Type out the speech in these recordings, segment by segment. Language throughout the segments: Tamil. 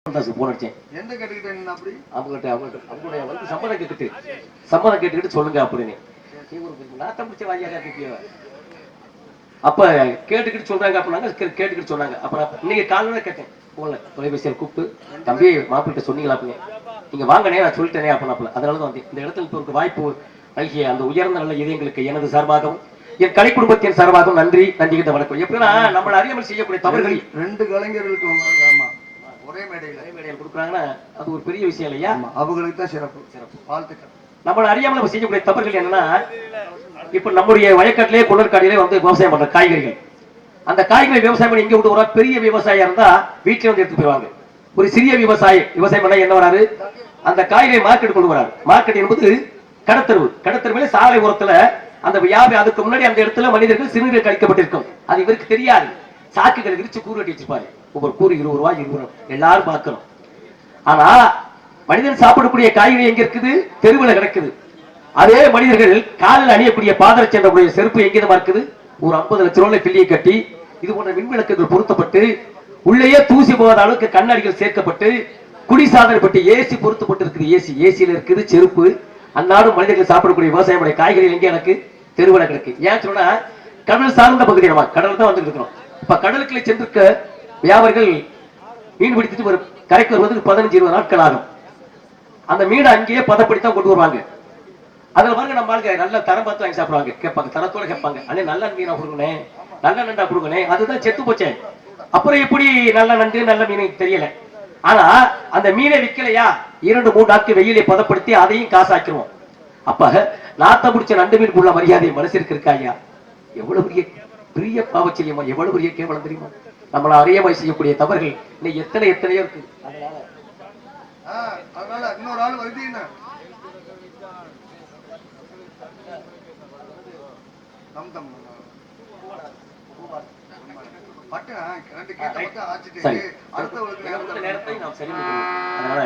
போன் அடிச்சேன். எந்த கேட்டுக்கிட்டேன் அப்படி அவங்களுடைய வந்து சம்மதம் கேட்டுக்கிட்டு சொல்லுங்க அப்படின்னு. நாட்டம் பிடிச்ச வாரியாக இருக்கியோ அப்ப கேட்டுக்கிட்டு சொல்றாங்க அப்படின்னாங்க. கேட்டுக்கிட்டு சொன்னாங்க. அப்புறம் இன்னைக்கு காலையில கேட்டேன் போன்ல தொலைபேசியில் கூப்பிட்டு, தம்பி மாப்பிள்கிட்ட சொன்னீங்களா அப்படின்னு. நீங்க வாங்கினே நான் சொல்லிட்டேனே அப்படின்னாப்புல. அதனாலதான் வந்து இந்த இடத்துல இப்போ ஒரு வாய்ப்பு நல்கிய அந்த உயர்ந்த நல்ல இதயங்களுக்கு எனது சார்பாகவும் என் கலை குடும்பத்தின் சார்பாகவும் நன்றி நன்றிகிட்ட வணக்கம். எப்படின்னா நம்மள அறியாமல் செய்யக்கூடிய தவறுகள் ரெண்டு கலைஞர்களுக்கு ஒரே மேடையில் கொடுக்குறாங்கன்னா அது ஒரு பெரிய விஷயம் இல்லையா? அவங்களுக்கு தான் சிறப்பு வாழ்த்துக்கள். நம்மள அறியாமல் செய்யக்கூடிய தவறுகள் என்னன்னா, இப்ப நம்முடைய வயக்காட்டிலே குளர்காட்டிலே வந்து விவசாயம் பண்ற காய்கறிகள், அந்த காய்கறி விவசாயம் பண்ணி எங்க விட்டு வர பெரிய விவசாயியா இருந்தா வீட்டுல வந்து எடுத்து போயிருவாங்க. ஒரு சிறிய விவசாயம் பண்ண என்ன வராரு, அந்த காய்கறி மார்க்கெட் கொண்டு வராரு. மார்க்கெட் என்பது கடத்தெருவுல சாலை ஓரத்துல அந்த வியாபாரி, அதுக்கு முன்னாடி அந்த இடத்துல மனிதர்கள் சிறுநீர் கழிக்கப்பட்டிருக்கும். அது இவருக்கு தெரியாது. சாக்குகள் விரிச்சு கூறு கட்டி வச்சிருப்பாரு. ஒவ்வொரு கூறு 20 ரூபாய் 20 ரூபாய் எல்லாரும் பார்க்கணும். ஆனா மனிதன் சாப்பிடக்கூடிய காய்கறி எங்க இருக்குது? தெருவில் கிடக்குது. அதே மனிதர்கள் காலில் அணியக்கூடிய பாதரட்சை செருப்பு எங்கிருமா இருக்குது? ஒரு 50 லட்சம் ரூபாய் பில்லியை கட்டி இது போன்ற மின்விளக்குகள் பொருத்தப்பட்டு உள்ளேயே தூசி போகாத அளவுக்கு கண்ணாடிகள் சேர்க்கப்பட்டு குடிசாதனை பட்டு ஏசி பொருத்தப்பட்டு இருக்குது. ஏசியில இருக்குது செருப்பு. அன்னாடும் மனிதர்கள் சாப்பிடக்கூடிய விவசாயம் காய்கறிகள் எங்கே எனக்கு தெருவில் கிடக்கு. ஏன் சொன்னா கடல் சார்ந்த பகுதி, நம்ம கடல் தான் வந்து இருக்கிறோம். இப்ப கடலுக்குள்ள சென்றிருக்க வியாபாரிகள் மீன் பிடித்துட்டு ஒரு கரைக்கு வருவதற்கு 15-20 நாட்கள் ஆகும். அந்த மீனை அங்கேயே பதப்படுத்தான் கொண்டு வருவாங்க. அதுல பாருங்க நம்ம ஆளுங்க நல்ல தரம் பார்த்து வாங்கி சாப்பிடுவாங்க. கேட்பாங்க, தரத்தோட கேட்பாங்க. அண்ணே நல்ல மீனா கொடுங்கண்ணே, நல்ல நண்டா கொடுங்கண்ணே. அதுதான் செத்து போச்சேன். அப்புறம் எப்படி நல்ல நண்டு நல்ல மீன் தெரியல. ஆனா அந்த மீனை விற்கலையா 2-3 நாட்கள் வெயிலை பதப்படுத்தி அதையும் காசாக்கிடுவோம். அப்ப நாத்த பிடிச்ச நண்டு மீனுக்குள்ள மரியாதை மனசிற்கு இருக்காயா? எவ்வளவு பெரிய பாவச்சரியமா, எவ்வளவு பெரிய கேவலம் தெரியுமா? நம்மள அறியாமை செய்யக்கூடிய தவறுகள் இன்னைக்கு எத்தனையோ இருக்கு. அதனால இன்னொரு ஆள் வருதுன்னா நேரத்தை நாம் சரி அதனால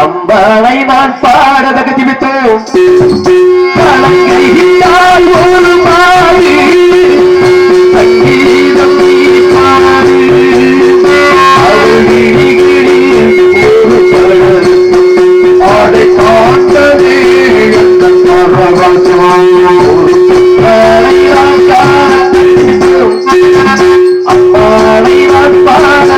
அம்பாளை நான் பாட தகுதிவித்தோம். ஒரு மாறி சங்கீதம் நீ பாடு, ஆடை காட்டதே அம்பாளை நான் பாட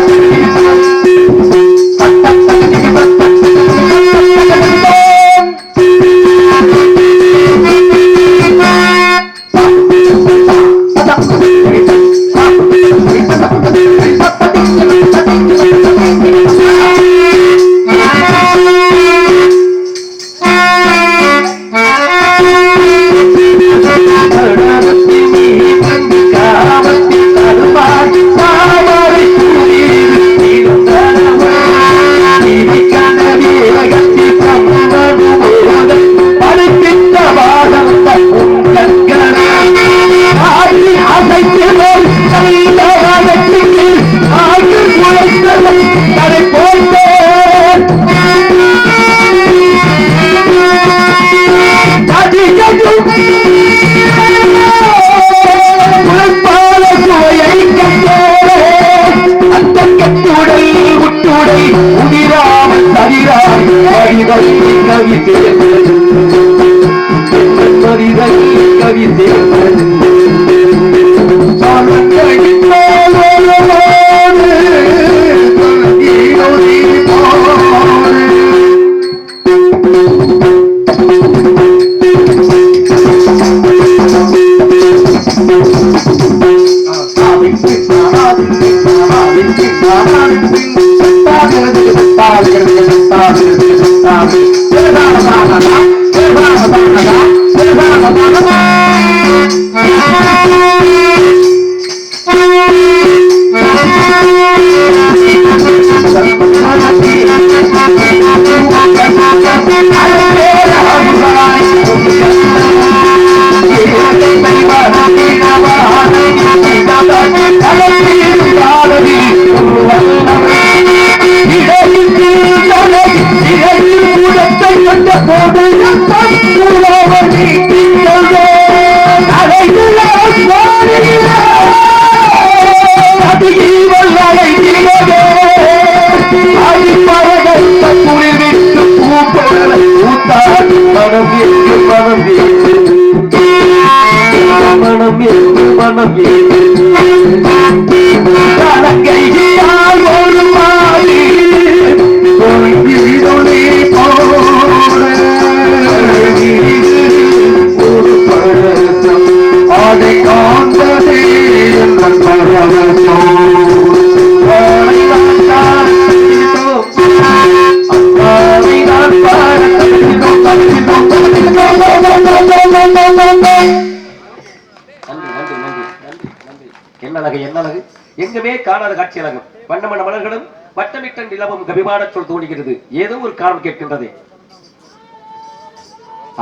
எங்குமே காணாத காட்சி அழகும் வண்ணமன மலர்களும் வட்டமிட்ட நிலவும் கவிபாட சொல் தோணுகிறது. ஏதோ ஒரு காரணம் கேட்கின்றது.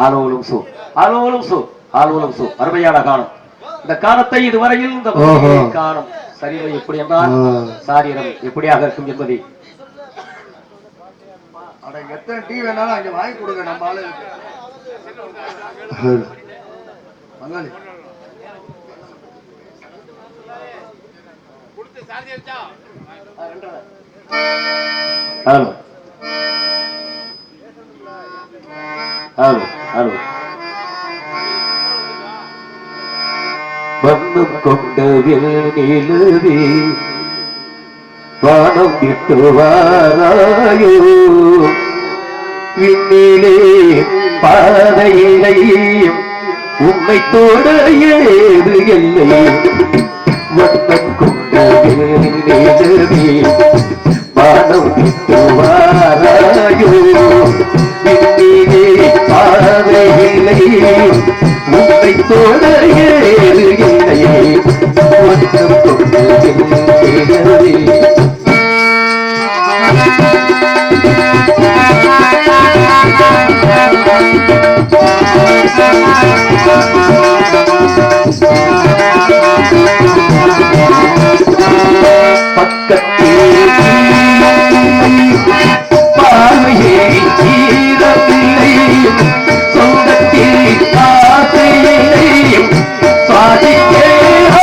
ஆலோலும் சோ ஆலோலும் சோ ஆலோலும் சோ அருமையான காலம். இந்த காலத்தை இதுவரையில் இந்த காலம் சரிவை எப்படி என்றால் சாரீரம் எப்படியாக இருக்கும் என்பதை எத்தனை டீ வேணாலும் அங்க வாங்கி கொடுங்க. நம்ம ஆளு மங்காளி ஹலோ ஹலோ ஹலோ வண்ணம் கொண்ட நிலவே வானம் விட்டு வாராயோ விண்ணிலே பாதையிலை உன்னை தோட ஏது இல்லை வண்ணம் கொண்ட நிலவே வானம் விட்டு வாராயோ விண்ணிலே பாதையிலை உன்னை தோட ஏது இல்லை வண்ணம் கொண்ட நிலவே பக்கத்தில் பார்வையை ஈரமில்லை சொந்தத்தில் ஆசையில்லை சாதிக்கே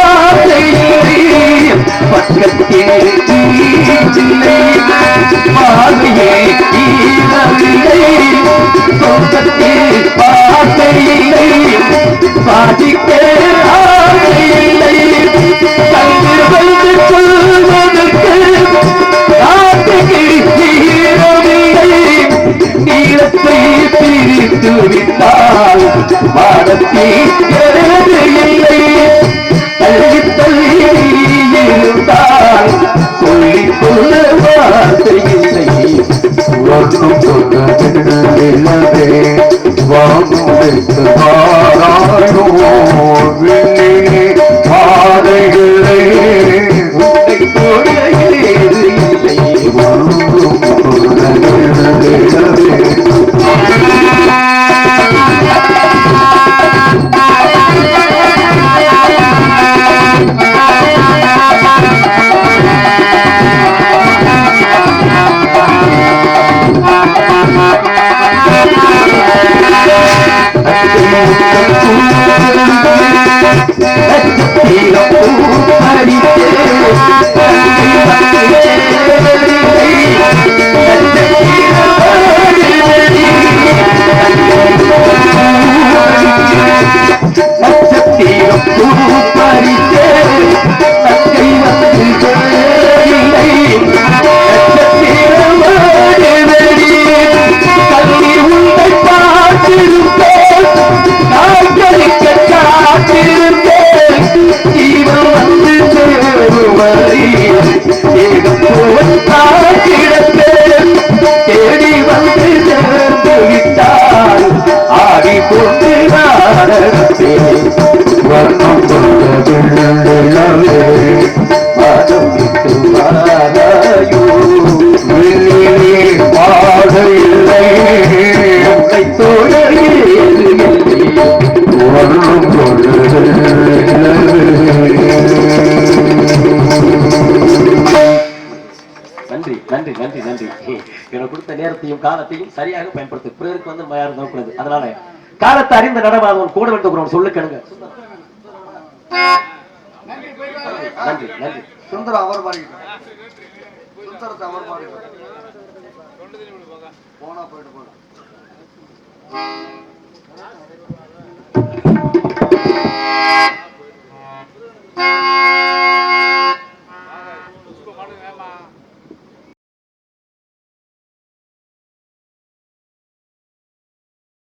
ஆசையில்லை பக்கத்தில் இல்லை பார்வையை ஈரமில்லை சொந்தத்தில் ஆசையில்லை சாதிக்கே ஆசையில்லை கண்டு வந்து சொல்வதற்கு நீளத்தை பிரித்து விட்டால் வானத்தில் எழுது இல்லை தள்ளி தள்ளி இருந்தால் சொல்லிக் கொள்ள வார்த்தை இல்லை ஒன்றும் சொன்னதில்லை வாங்குவதற்கு மாறாயோ விண்ணே பாதைகளை உன்னை போட ஏது இல்லை ஒன்றும் சொன்னதில்லை ஆடி போட்டு மாதம் விட்டு வாராயோ பாட இல்லை உன்னை தோழ நன்றி நன்றி நன்றி நன்றி. எனக்கு கொடுத்த நேரத்தையும் காலத்தையும் சரியாக பயன்படுத்து. பிறருக்கு வந்து யாரும் நோக்கூடாது. அதனால காலத்தை அறிந்த நடமாதவன் கூட வேண்டும் சொல்லு கேளுங்க. நன்றி நன்றி. சுந்தரம் அவர் பாடிக்கிட்டார். சுந்தரத்தை அவர் பாடிக்கிட்டார். போனா போயிட்டு போன